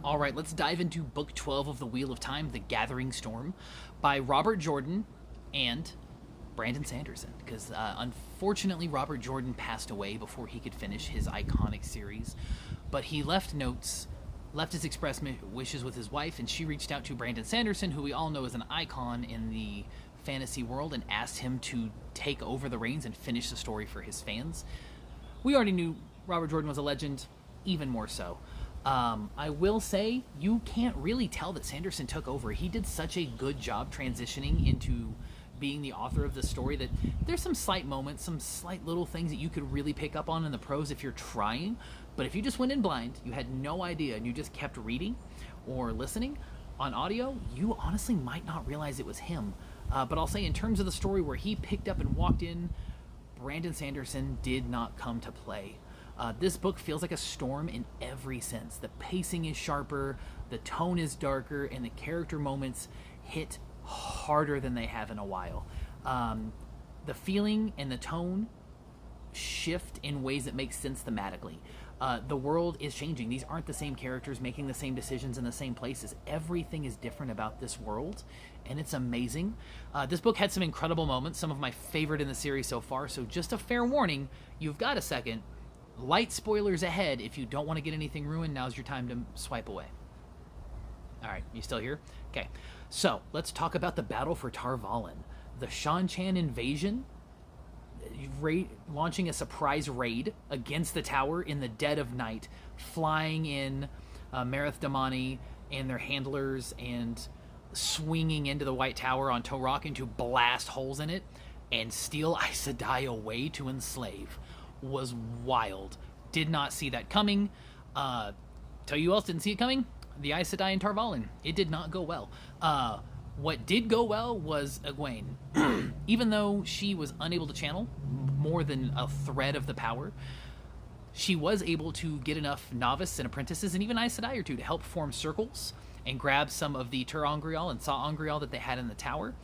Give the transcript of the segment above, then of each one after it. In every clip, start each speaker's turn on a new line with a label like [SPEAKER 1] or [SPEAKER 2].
[SPEAKER 1] All right, let's dive into Book 12 of The Wheel of Time, The Gathering Storm, by Robert Jordan and Brandon Sanderson. Because unfortunately, Robert Jordan passed away before he could finish his iconic series. But he left notes, left his express wishes with his wife, and she reached out to Brandon Sanderson, who we all know is an icon in the fantasy world, and asked him to take over the reins and finish the story for his fans. We already knew Robert Jordan was a legend, even more so. I will say, you can't really tell that Sanderson took over. He did such a good job transitioning into being the author of the story that there's some slight moments, some slight little things that you could really pick up on in the prose if you're trying. But if you just went in blind, you had no idea, and you just kept reading or listening on audio, you honestly might not realize it was him. But I'll say, in terms of the story where he picked up and walked in, Brandon Sanderson did not come to play. This book feels like a storm in every sense. The pacing is sharper, the tone is darker, and the character moments hit harder than they have in a while. The feeling and the tone shift in ways that make sense thematically. The world is changing. These aren't the same characters making the same decisions in the same places. Everything is different about this world, and it's amazing. This book had some incredible moments, some of my favorite in the series so far, so just a fair warning, you've got a second. Light spoilers ahead. If you don't want to get anything ruined, now's your time to swipe away. All right, you still here? Okay, so let's talk about the battle for Tar Valon. The Shan-Chan invasion, launching a surprise raid against the tower in the dead of night, flying in Mareth Damani and their handlers and swinging into the White Tower on Torokin to blast holes in it and steal Aes Sedai away to enslave, was wild. Did not see that coming. Tell you who else didn't see it coming? The Aes Sedai and Tar Valon. It did not go well. What did go well was Egwene. Even though she was unable to channel more than a thread of the power, she was able to get enough novice and apprentices and even Aes Sedai or two to help form circles and grab some of the Tur-Ongrial and sa'Ongrial that they had in the tower,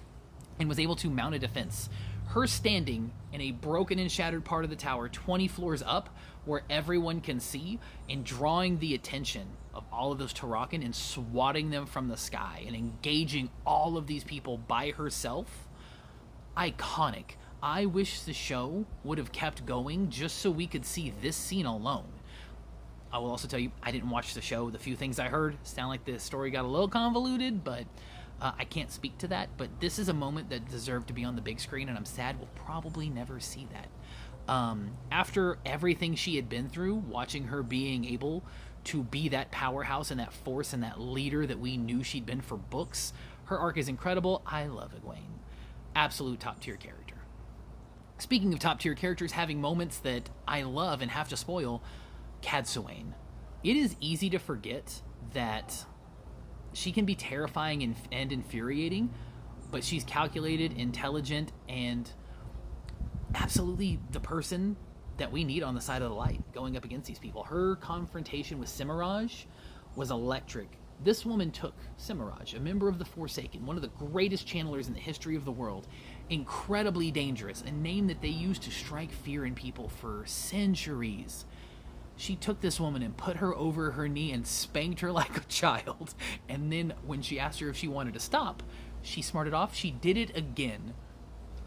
[SPEAKER 1] and was able to mount a defense. Her standing in a broken and shattered part of the tower 20 floors up where everyone can see, and drawing the attention of all of those Tarakan and swatting them from the sky and engaging all of these people by herself, iconic. I wish the show would have kept going just so we could see this scene alone. I will also tell you, I didn't watch the show. The few things I heard sound like the story got a little convoluted, but I can't speak to that. But this is a moment that deserved to be on the big screen, and I'm sad we'll probably never see that. After everything she had been through, watching her being able to be that powerhouse and that force and that leader that we knew she'd been for books, her arc is incredible. I love Egwene. Absolute top-tier character. Speaking of top-tier characters having moments that I love and have to spoil, Cadsuane. It is easy to forget that she can be terrifying and infuriating, but she's calculated, intelligent, and absolutely the person that we need on the side of the light going up against these people. Her confrontation with Cimaraj was electric. This woman took Cimaraj, a member of the Forsaken, one of the greatest channelers in the history of the world, incredibly dangerous, a name that they used to strike fear in people for centuries. She took this woman and put her over her knee and spanked her like a child. And then when she asked her if she wanted to stop, she smarted off. She did it again.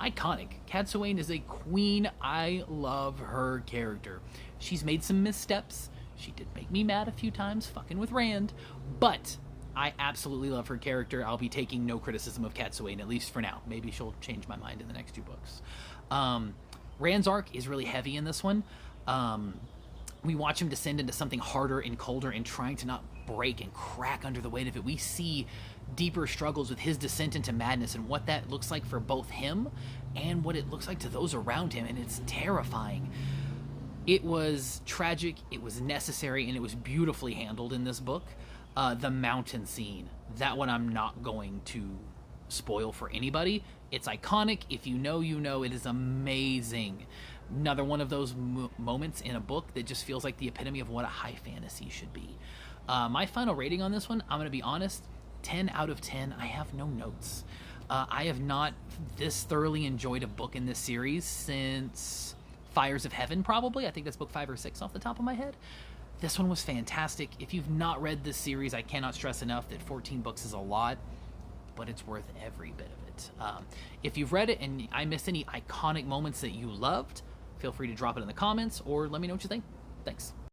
[SPEAKER 1] Iconic. Cadsuane is a queen. I love her character. She's made some missteps. She did make me mad a few times, fucking with Rand. But I absolutely love her character. I'll be taking no criticism of Cadsuane, at least for now. Maybe she'll change my mind in the next two books. Rand's arc is really heavy in this one. We watch him descend into something harder and colder and trying to not break and crack under the weight of it. We see deeper struggles with his descent into madness and what that looks like for both him and what it looks like to those around him, and it's terrifying. It was tragic, it was necessary, and it was beautifully handled in this book. The mountain scene, that one I'm not going to spoil for anybody. It's iconic. If you know, you know. It is amazing. Another one of those moments in a book that just feels like the epitome of what a high fantasy should be. My final rating on this one, I'm going to be honest, 10 out of 10. I have no notes. I have not this thoroughly enjoyed a book in this series since Fires of Heaven, probably. I think that's book 5 or 6 off the top of my head. This one was fantastic. If you've not read this series, I cannot stress enough that 14 books is a lot, but it's worth every bit of it. If you've read it and I missed any iconic moments that you loved, feel free to drop it in the comments or let me know what you think. Thanks.